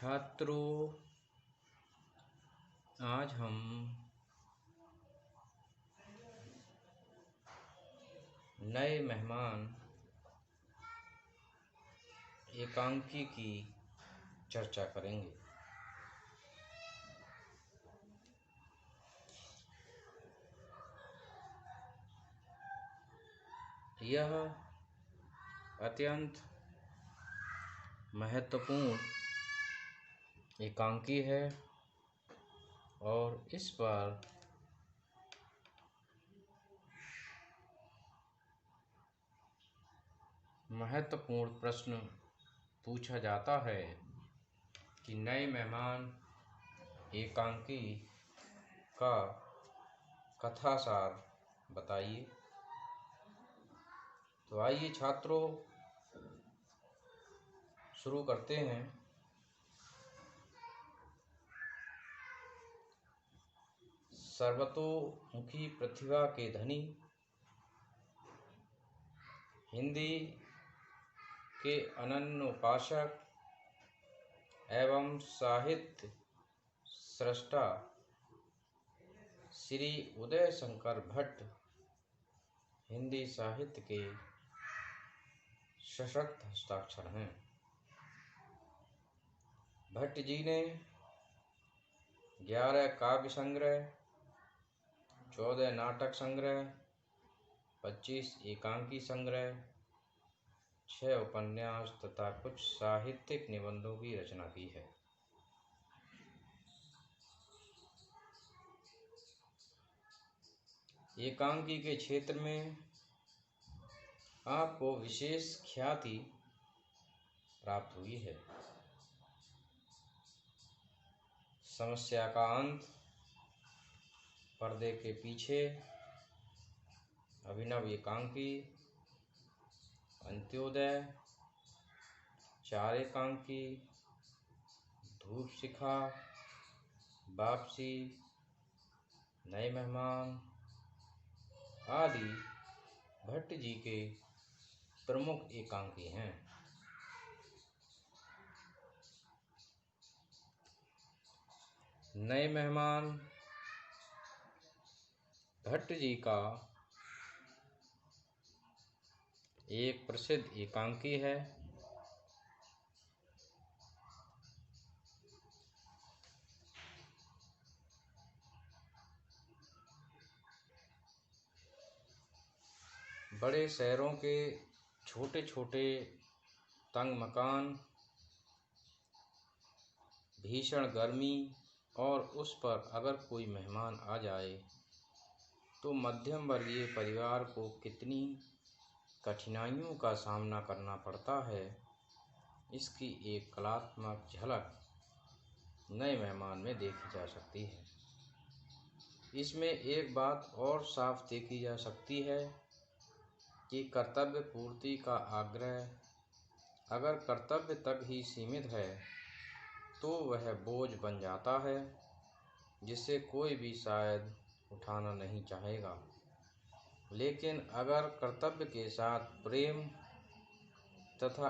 छात्रों, आज हम नए मेहमान एकांकी की चर्चा करेंगे। यह अत्यंत महत्वपूर्ण एकांकी है और इस पर महत्वपूर्ण प्रश्न पूछा जाता है कि नए मेहमान एकांकी का कथासार बताइए। तो आइए छात्रों, शुरू करते हैं। सर्वतोमुखी प्रतिभा के धनी, हिंदी के अनन्य उपासक एवं साहित्य सृष्टा श्री उदय शंकर भट्ट हिंदी साहित्य के सशक्त हस्ताक्षर हैं। भट्ट जी ने 11 काव्य संग्रह, 14 नाटक संग्रह, 25 एकांकी संग्रह, 6 उपन्यास तथा कुछ साहित्यिक निबंधों की रचना की है। एकांकी के क्षेत्र में आपको विशेष ख्याति प्राप्त हुई है। समस्या का अंत, पर्दे के पीछे, अभिनव एकांकी, अंत्योदय, 4 एकांकी, धूप शिखा, वापसी, नए मेहमान आदि भट्ट जी के प्रमुख एकांकी हैं। नए मेहमान भट्ट जी का एक प्रसिद्ध एकांकी है। बड़े शहरों के छोटे छोटे तंग मकान, भीषण गर्मी और उस पर अगर कोई मेहमान आ जाए तो मध्यम वर्गीय परिवार को कितनी कठिनाइयों का सामना करना पड़ता है, इसकी एक कलात्मक झलक नए मेहमान में देखी जा सकती है। इसमें एक बात और साफ देखी जा सकती है कि कर्तव्य पूर्ति का आग्रह अगर कर्तव्य तक ही सीमित है तो वह बोझ बन जाता है जिसे कोई भी शायद उठाना नहीं चाहेगा। लेकिन अगर कर्तव्य के साथ प्रेम तथा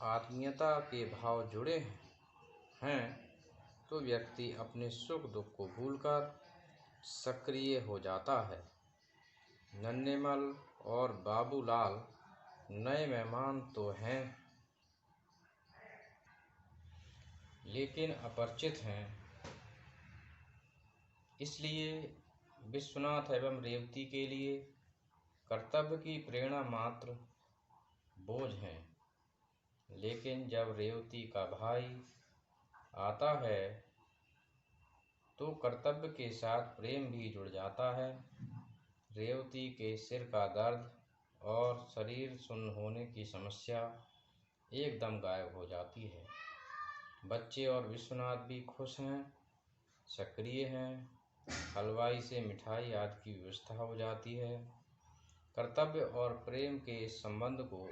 आत्मीयता के भाव जुड़े हैं तो व्यक्ति अपने सुख दुख को भूलकर सक्रिय हो जाता है। नन्हेमल और बाबूलाल नए मेहमान तो हैं लेकिन अपरिचित हैं, इसलिए विश्वनाथ एवं रेवती के लिए कर्तव्य की प्रेरणा मात्र बोझ हैं। लेकिन जब रेवती का भाई आता है तो कर्तव्य के साथ प्रेम भी जुड़ जाता है। रेवती के सिर का दर्द और शरीर सुन्न होने की समस्या एकदम गायब हो जाती है। बच्चे और विश्वनाथ भी खुश हैं, सक्रिय हैं। हलवाई से मिठाई आदि की व्यवस्था हो जाती है। कर्तव्य और प्रेम के इस संबंध को,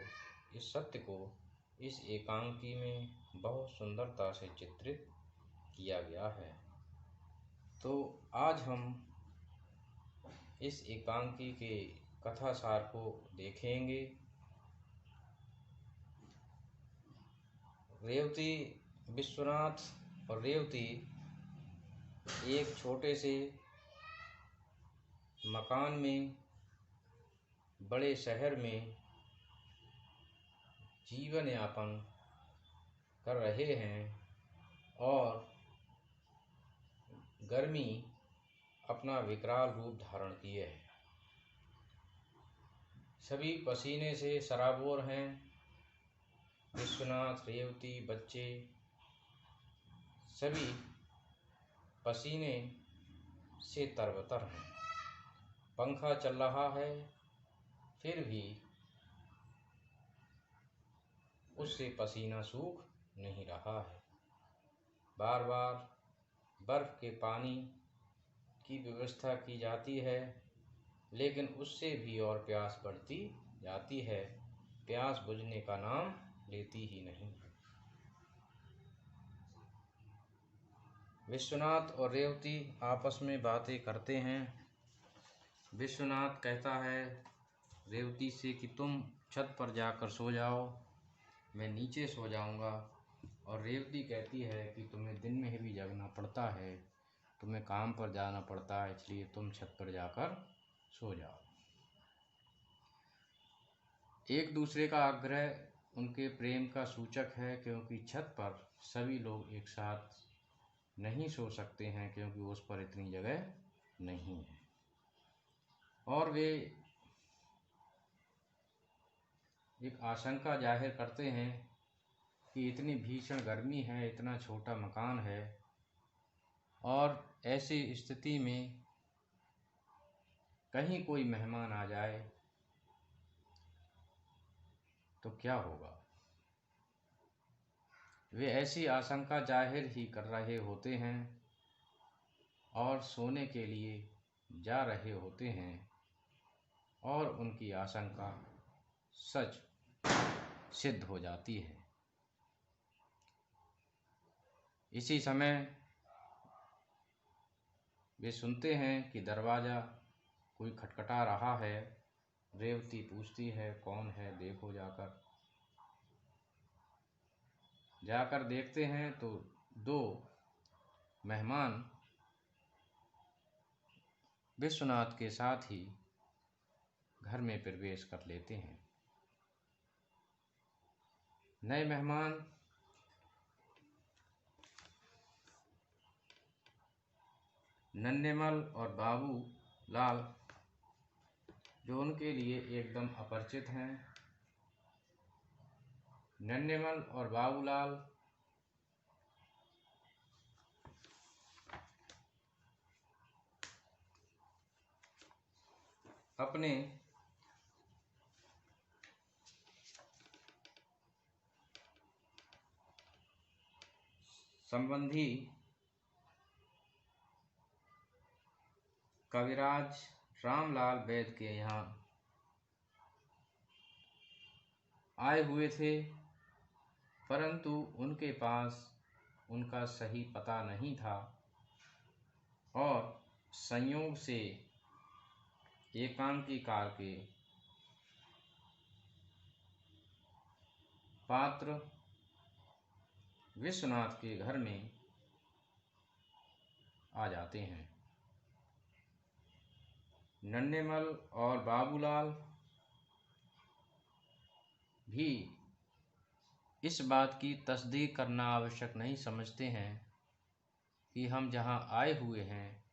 इस सत्य को इस एकांकी में बहुत सुंदरता से चित्रित किया गया है। तो आज हम इस एकांकी के कथासार को देखेंगे। रेवती विश्वनाथ और रेवती एक छोटे से मकान में बड़े शहर में जीवन यापन कर रहे हैं और गर्मी अपना विकराल रूप धारण किए है। सभी पसीने से सराबोर हैं। विश्वनाथ, रेवती, बच्चे सभी पसीने से तरबतर हैं। पंखा चल रहा है, फिर भी उससे पसीना सूख नहीं रहा है। बार बार बर्फ के पानी की व्यवस्था की जाती है, लेकिन उससे भी और प्यास बढ़ती जाती है। प्यास बुझने का नाम लेती ही नहीं। विश्वनाथ और रेवती आपस में बातें करते हैं। विश्वनाथ कहता है रेवती से कि तुम छत पर जाकर सो जाओ, मैं नीचे सो जाऊंगा। और रेवती कहती है कि तुम्हें दिन में भी जगना पड़ता है, तुम्हें काम पर जाना पड़ता है, इसलिए तुम छत पर जाकर सो जाओ। एक दूसरे का आग्रह उनके प्रेम का सूचक है, क्योंकि छत पर सभी लोग एक साथ नहीं सो सकते हैं, क्योंकि उस पर इतनी जगह नहीं है। और वे एक आशंका जाहिर करते हैं कि इतनी भीषण गर्मी है, इतना छोटा मकान है, और ऐसी स्थिति में कहीं कोई मेहमान आ जाए तो क्या होगा। वे ऐसी आशंका जाहिर ही कर रहे होते हैं और सोने के लिए जा रहे होते हैं, और उनकी आशंका सच सिद्ध हो जाती है। इसी समय वे सुनते हैं कि दरवाज़ा कोई खटखटा रहा है। रेवती पूछती है कौन है, देखो जाकर देखते हैं तो दो मेहमान विश्वनाथ के साथ ही घर में प्रवेश कर लेते हैं। नए मेहमान नन्हेमल और बाबू लाल, जो उनके लिए एकदम अपरिचित हैं। नन्हेमल और बाबूलाल अपने संबंधी कविराज रामलाल वैद्य के यहाँ आए हुए थे, परंतु उनके पास उनका सही पता नहीं था, और संयोग से एकांकीकार के पात्र विश्वनाथ के घर में आ जाते हैं। नन्हेमल और बाबूलाल भी इस बात की तस्दीक करना आवश्यक नहीं समझते हैं कि हम जहां आए हुए हैं,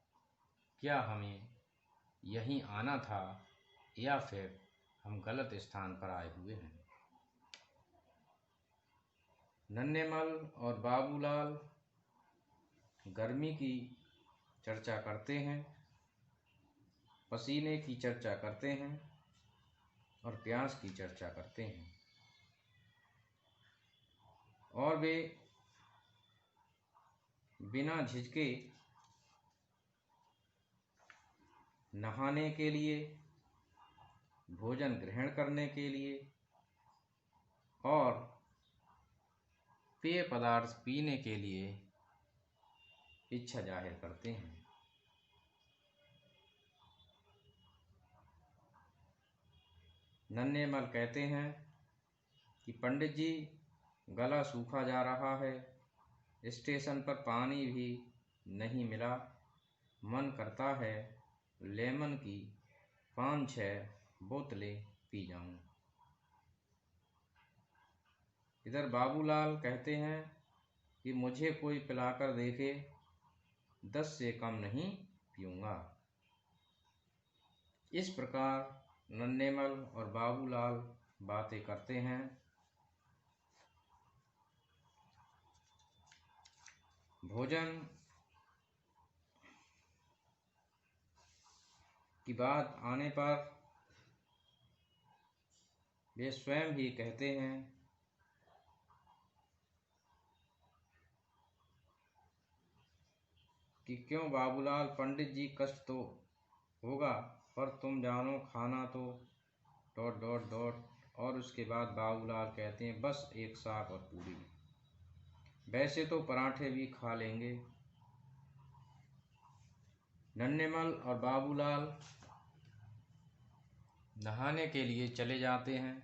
क्या हमें यहीं आना था या फिर हम गलत स्थान पर आए हुए हैं। नन्हेमल और बाबूलाल गर्मी की चर्चा करते हैं, पसीने की चर्चा करते हैं और प्यास की चर्चा करते हैं, और वे बिना झिझके नहाने के लिए, भोजन ग्रहण करने के लिए और पेय पदार्थ पीने के लिए इच्छा जाहिर करते हैं। नन्हेमल कहते हैं कि पंडित जी, गला सूखा जा रहा है, स्टेशन पर पानी भी नहीं मिला। मन करता है लेमन की 5-6 बोतलें पी जाऊं। इधर बाबूलाल कहते हैं कि मुझे कोई पिलाकर देखे, 10 से कम नहीं पीऊँगा। इस प्रकार नन्हेमल और बाबूलाल बातें करते हैं। भोजन की बात आने पर वे स्वयं ही कहते हैं कि क्यों बाबूलाल, पंडित जी, कष्ट तो होगा, पर तुम जानो खाना तो ... और उसके बाद बाबूलाल कहते हैं बस एक साग और पूरी, वैसे तो पराठे भी खा लेंगे। नन्हेमल और बाबूलाल नहाने के लिए चले जाते हैं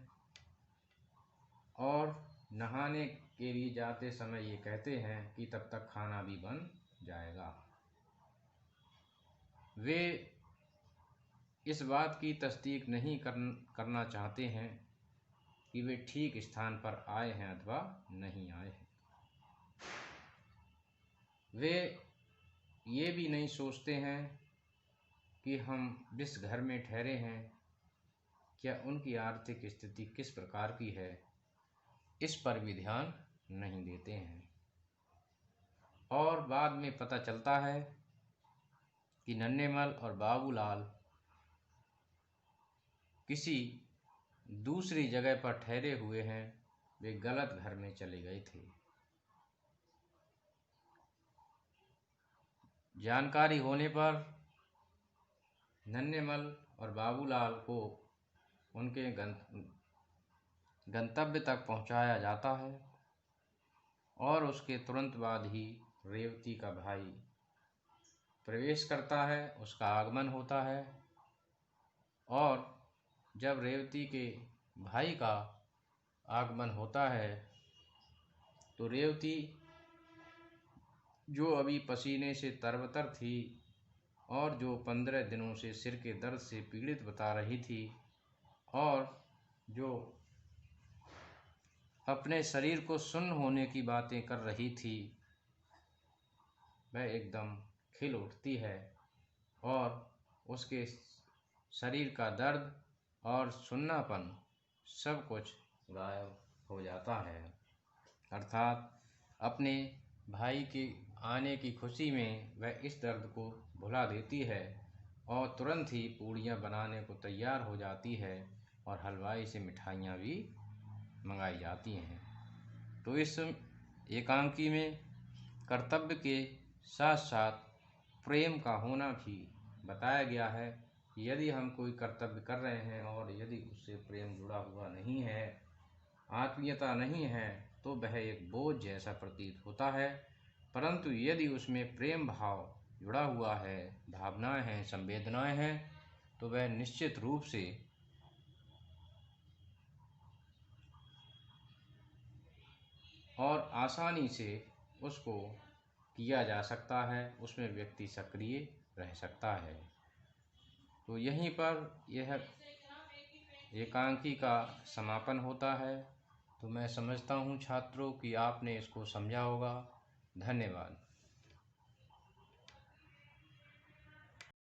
और नहाने के लिए जाते समय ये कहते हैं कि तब तक खाना भी बन जाएगा। वे इस बात की तस्दीक नहीं करना चाहते हैं कि वे ठीक स्थान पर आए हैं अथवा नहीं आए हैं। वे ये भी नहीं सोचते हैं कि हम जिस घर में ठहरे हैं क्या उनकी आर्थिक स्थिति किस प्रकार की है, इस पर भी ध्यान नहीं देते हैं। और बाद में पता चलता है कि नन्हेमल और बाबूलाल किसी दूसरी जगह पर ठहरे हुए हैं, वे गलत घर में चले गए थे। जानकारी होने पर नन्हेमल और बाबूलाल को उनके गंतव्य तक पहुंचाया जाता है और उसके तुरंत बाद ही रेवती का भाई प्रवेश करता है, उसका आगमन होता है। और जब रेवती के भाई का आगमन होता है तो रेवती, जो अभी पसीने से तरबतर थी और जो 15 दिनों से सिर के दर्द से पीड़ित बता रही थी और जो अपने शरीर को सुन्न होने की बातें कर रही थी, वह एकदम खिल उठती है और उसके शरीर का दर्द और सुन्नापन सब कुछ गायब हो जाता है। अर्थात अपने भाई के आने की खुशी में वह इस दर्द को भुला देती है और तुरंत ही पूड़ियाँ बनाने को तैयार हो जाती है और हलवाई से मिठाइयाँ भी मंगाई जाती हैं। तो इस एकांकी में कर्तव्य के साथ साथ प्रेम का होना भी बताया गया है कि यदि हम कोई कर्तव्य कर रहे हैं और यदि उससे प्रेम जुड़ा हुआ नहीं है, आत्मीयता नहीं है, तो वह एक बोझ जैसा प्रतीत होता है। परंतु यदि उसमें प्रेम भाव जुड़ा हुआ है, भावनाएं हैं, संवेदनाएं हैं, तो वह निश्चित रूप से और आसानी से उसको किया जा सकता है, उसमें व्यक्ति सक्रिय रह सकता है। तो यहीं पर यह एकांकी का समापन होता है। तो मैं समझता हूँ छात्रों कि आपने इसको समझा होगा। धन्यवाद।